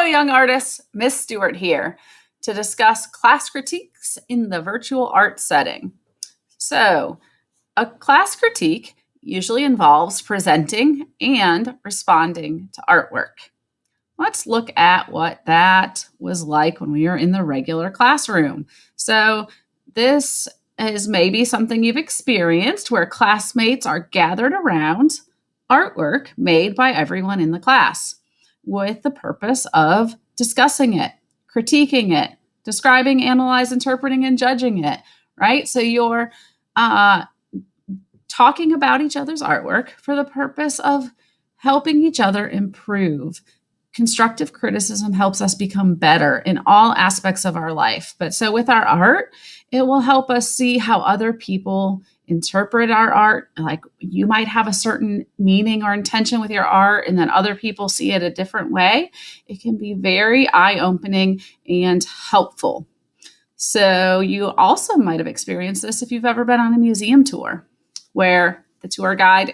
young artists, Miss Stewart here to discuss class critiques in the virtual art setting. So, a class critique usually involves presenting and responding to artwork. Let's look at what that was like when we were in the regular classroom. So, this is maybe something you've experienced where classmates are gathered around artwork made by everyone in the class with the purpose of discussing it, critiquing it, describing, analyze, interpreting, and judging it, right? So you're talking about each other's artwork for the purpose of helping each other improve. Constructive criticism helps us become better in all aspects of our life. But so with our art, it will help us see how other people interpret our art. Like you might have a certain meaning or intention with your art, and then other people see it a different way. It can be very eye-opening and helpful. So you also might have experienced this if you've ever been on a museum tour, where the tour guide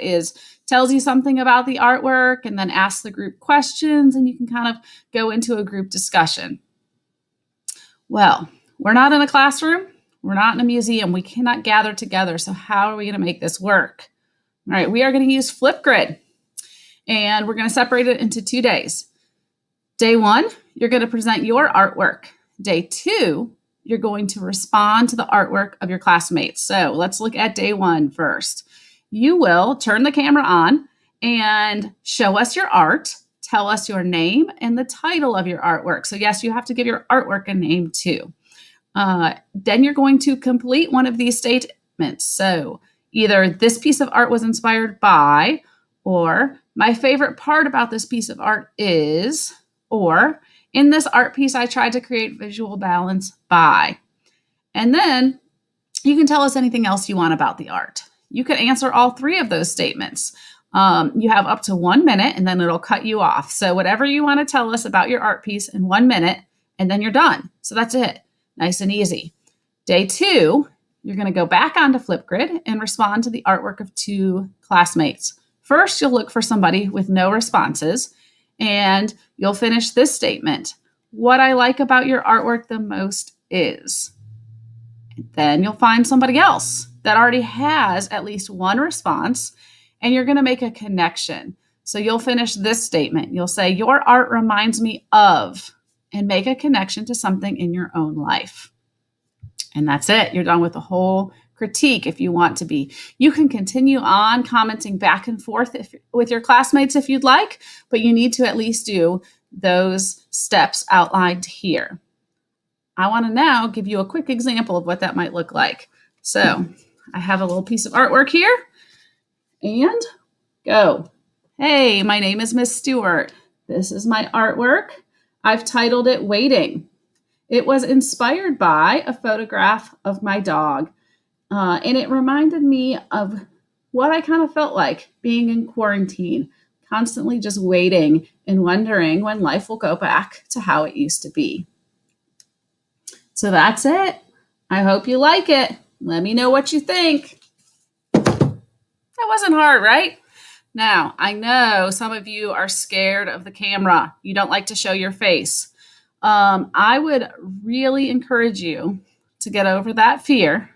tells you something about the artwork and then asks the group questions, and you can kind of go into a group discussion. Well, we're not in a classroom. We're not in a museum. We cannot gather together. So how are we going to make this work? All right, we are going to use Flipgrid, and we're going to separate it into 2 days. Day 1, you're going to present your artwork. Day 2, you're going to respond to the artwork of your classmates. So let's look at day 1 first. You will turn the camera on and show us your art. Tell us your name and the title of your artwork. So yes, you have to give your artwork a name too. Then you're going to complete one of these statements. So either this piece of art was inspired by, or my favorite part about this piece of art is, or in this art piece, I tried to create visual balance by. And then you can tell us anything else you want about the art. You can answer all 3 of those statements. You have up to 1 minute, and then it'll cut you off. So whatever you want to tell us about your art piece in 1 minute, and then you're done. So that's it. Nice and easy. Day 2, you're going to go back onto Flipgrid and respond to the artwork of 2 classmates. First, you'll look for somebody with no responses, and you'll finish this statement. What I like about your artwork the most is. Then you'll find somebody else that already has at least 1 response, and you're going to make a connection. So you'll finish this statement. You'll say, your art reminds me of, and make a connection to something in your own life. And that's it. You're done with the whole critique if you want to be. You can continue on commenting back and forth with your classmates if you'd like, but you need to at least do those steps outlined here. I want to now give you a quick example of what that might look like. So I have a little piece of artwork here, and go. Hey, my name is Miss Stewart. This is my artwork. I've titled it Waiting. It was inspired by a photograph of my dog, and it reminded me of what I kind of felt like being in quarantine, constantly just waiting and wondering when life will go back to how it used to be. So that's it. I hope you like it. Let me know what you think. That wasn't hard, right? Now, I know some of you are scared of the camera. You don't like to show your face. I would really encourage you to get over that fear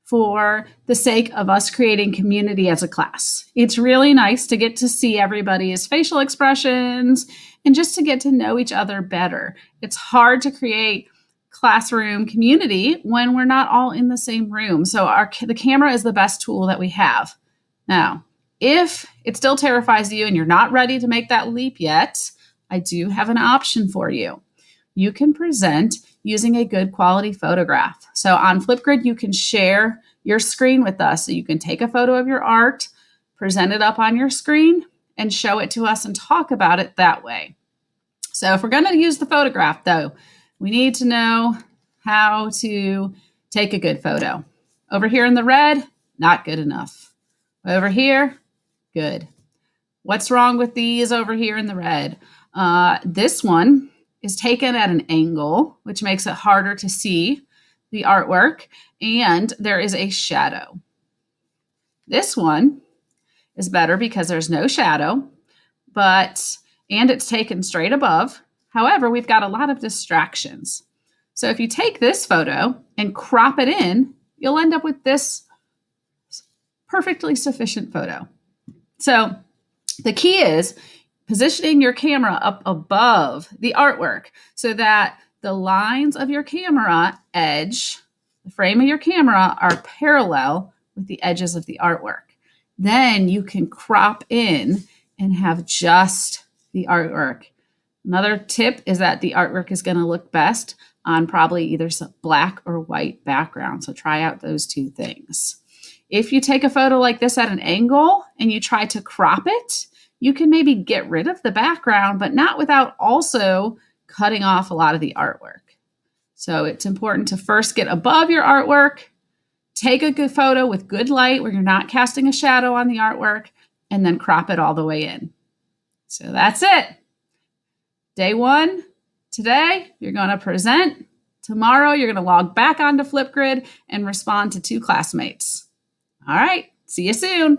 for the sake of us creating community as a class. It's really nice to get to see everybody's facial expressions and just to get to know each other better. It's hard to create classroom community when we're not all in the same room. So the camera is the best tool that we have. Now, if it still terrifies you and you're not ready to make that leap yet, I do have an option for you. You can present using a good quality photograph. So on Flipgrid, you can share your screen with us. So you can take a photo of your art, present it up on your screen, and show it to us and talk about it that way. So if we're going to use the photograph, though, we need to know how to take a good photo. Over here in the red, not good enough. Over here, good. What's wrong with these over here in the red? This one is taken at an angle, which makes it harder to see the artwork, and there is a shadow. This one is better because there's no shadow, and it's taken straight above, However, we've got a lot of distractions. So if you take this photo and crop it in, you'll end up with this perfectly sufficient photo. So the key is positioning your camera up above the artwork so that the lines of your camera edge, the frame of your camera, are parallel with the edges of the artwork. Then you can crop in and have just the artwork. Another tip is that the artwork is going to look best on probably either some black or white background. So try out those two things. If you take a photo like this at an angle and you try to crop it, you can maybe get rid of the background, but not without also cutting off a lot of the artwork. So it's important to first get above your artwork, take a good photo with good light where you're not casting a shadow on the artwork, and then crop it all the way in. So that's it. Day one, today, you're going to present. Tomorrow, you're going to log back onto Flipgrid and respond to 2 classmates. All right, see you soon.